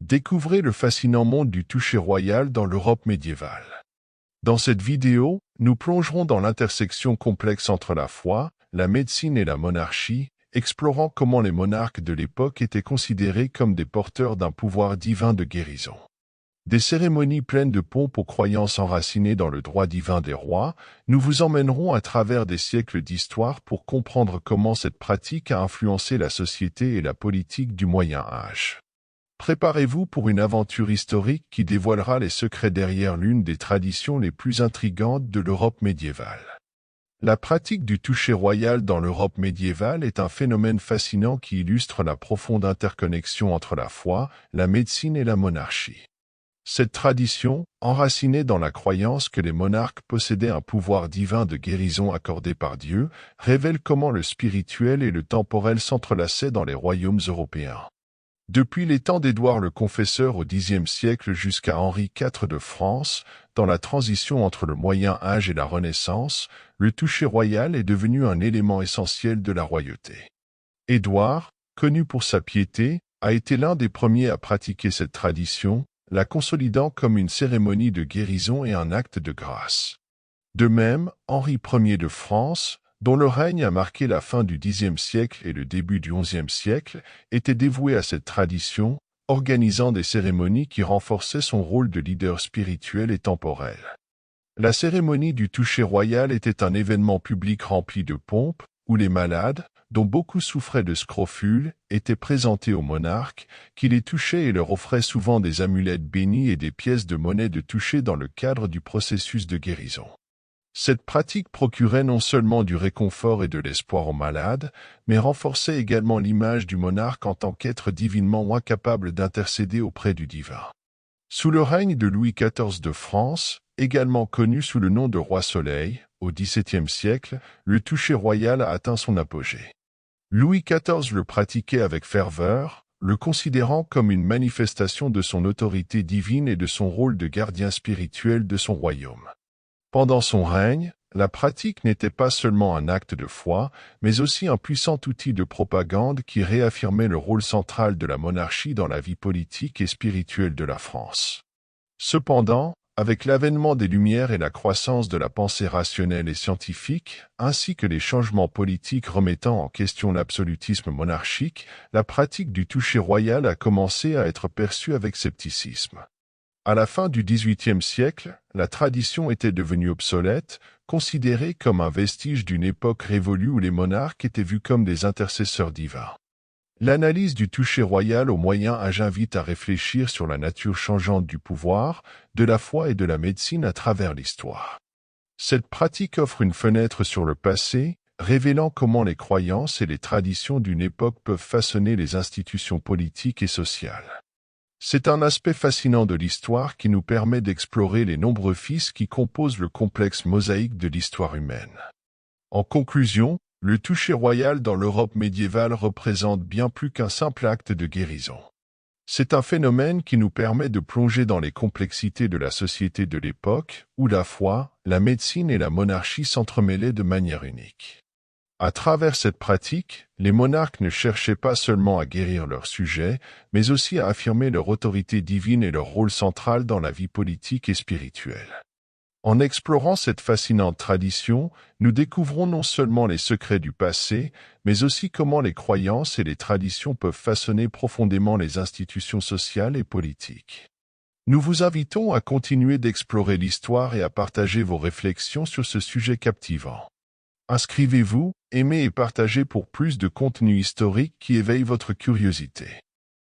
Découvrez le fascinant monde du toucher royal dans l'Europe médiévale. Dans cette vidéo, nous plongerons dans l'intersection complexe entre la foi, la médecine et la monarchie, explorant comment les monarques de l'époque étaient considérés comme des porteurs d'un pouvoir divin de guérison. Des cérémonies pleines de pompe aux croyances enracinées dans le droit divin des rois, nous vous emmènerons à travers des siècles d'histoire pour comprendre comment cette pratique a influencé la société et la politique du Moyen Âge. Préparez-vous pour une aventure historique qui dévoilera les secrets derrière l'une des traditions les plus intrigantes de l'Europe médiévale. La pratique du toucher royal dans l'Europe médiévale est un phénomène fascinant qui illustre la profonde interconnexion entre la foi, la médecine et la monarchie. Cette tradition, enracinée dans la croyance que les monarques possédaient un pouvoir divin de guérison accordé par Dieu, révèle comment le spirituel et le temporel s'entrelaçaient dans les royaumes européens. Depuis les temps d'Édouard le Confesseur au Xe siècle jusqu'à Henri IV de France, dans la transition entre le Moyen Âge et la Renaissance, le toucher royal est devenu un élément essentiel de la royauté. Édouard, connu pour sa piété, a été l'un des premiers à pratiquer cette tradition, la consolidant comme une cérémonie de guérison et un acte de grâce. De même, Henri Ier de France, dont le règne a marqué la fin du Xe siècle et le début du XIe siècle, était dévoué à cette tradition, organisant des cérémonies qui renforçaient son rôle de leader spirituel et temporel. La cérémonie du toucher royal était un événement public rempli de pompe, où les malades, dont beaucoup souffraient de scrofules, étaient présentés aux monarques, qui les touchaient et leur offraient souvent des amulettes bénies et des pièces de monnaie de toucher dans le cadre du processus de guérison. Cette pratique procurait non seulement du réconfort et de l'espoir aux malades, mais renforçait également l'image du monarque en tant qu'être divinement incapable d'intercéder auprès du divin. Sous le règne de Louis XIV de France, également connu sous le nom de Roi Soleil, au XVIIe siècle, le toucher royal a atteint son apogée. Louis XIV le pratiquait avec ferveur, le considérant comme une manifestation de son autorité divine et de son rôle de gardien spirituel de son royaume. Pendant son règne, la pratique n'était pas seulement un acte de foi, mais aussi un puissant outil de propagande qui réaffirmait le rôle central de la monarchie dans la vie politique et spirituelle de la France. Cependant, avec l'avènement des Lumières et la croissance de la pensée rationnelle et scientifique, ainsi que les changements politiques remettant en question l'absolutisme monarchique, la pratique du toucher royal a commencé à être perçue avec scepticisme. À la fin du XVIIIe siècle, la tradition était devenue obsolète, considérée comme un vestige d'une époque révolue où les monarques étaient vus comme des intercesseurs divins. L'analyse du toucher royal au Moyen Âge invite à réfléchir sur la nature changeante du pouvoir, de la foi et de la médecine à travers l'histoire. Cette pratique offre une fenêtre sur le passé, révélant comment les croyances et les traditions d'une époque peuvent façonner les institutions politiques et sociales. C'est un aspect fascinant de l'histoire qui nous permet d'explorer les nombreux fils qui composent le complexe mosaïque de l'histoire humaine. En conclusion, le toucher royal dans l'Europe médiévale représente bien plus qu'un simple acte de guérison. C'est un phénomène qui nous permet de plonger dans les complexités de la société de l'époque, où la foi, la médecine et la monarchie s'entremêlaient de manière unique. À travers cette pratique, les monarques ne cherchaient pas seulement à guérir leurs sujets, mais aussi à affirmer leur autorité divine et leur rôle central dans la vie politique et spirituelle. En explorant cette fascinante tradition, nous découvrons non seulement les secrets du passé, mais aussi comment les croyances et les traditions peuvent façonner profondément les institutions sociales et politiques. Nous vous invitons à continuer d'explorer l'histoire et à partager vos réflexions sur ce sujet captivant. Inscrivez-vous, aimez et partagez pour plus de contenu historique qui éveille votre curiosité.